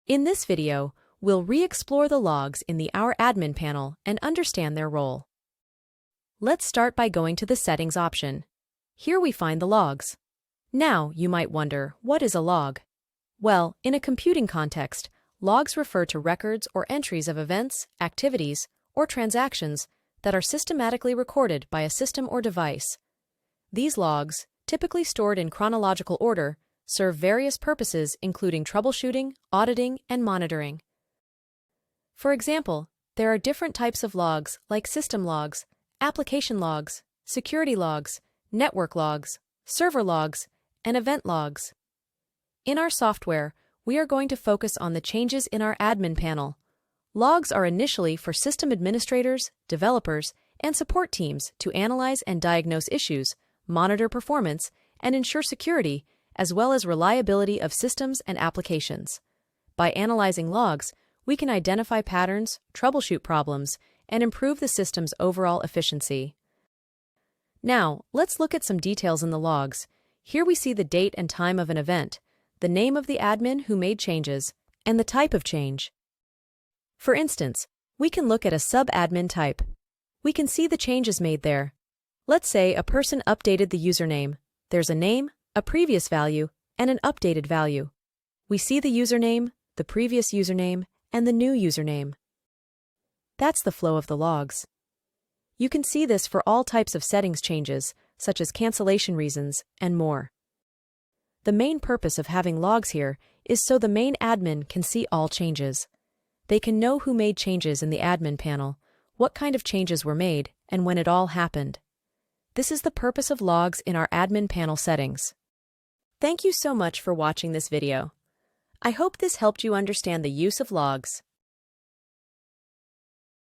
In this video, we'll re-explore the logs in the Our Admin panel and understand their role. Let's start by going to the Settings option. Here we find the logs. Now, you might wonder, what is a log? Well, in a computing context, logs refer to records or entries of events, activities, or transactions that are systematically recorded by a system or device. These logs, typically stored in chronological order, serve various purposes including troubleshooting, auditing, and monitoring. For example, there are different types of logs like system logs, application logs, security logs, network logs, server logs, and event logs. In our software, we are going to focus on the changes in our admin panel. Logs are initially for system administrators, developers, and support teams to analyze and diagnose issues, monitor performance, and ensure security, as well as reliability of systems and applications. By analyzing logs, we can identify patterns, troubleshoot problems, and improve the system's overall efficiency. Now, let's look at some details in the logs. Here we see the date and time of an event, the name of the admin who made changes, and the type of change. For instance, we can look at a sub-admin type. We can see the changes made there. Let's say a person updated the username. There's a name, a previous value, and an updated value. We see the username, the previous username, and the new username. That's the flow of the logs. You can see this for all types of settings changes, such as cancellation reasons, and more. The main purpose of having logs here is so the main admin can see all changes. They can know who made changes in the admin panel, what kind of changes were made, and when it all happened. This is the purpose of logs in our admin panel settings. Thank you so much for watching this video. I hope this helped you understand the use of logs.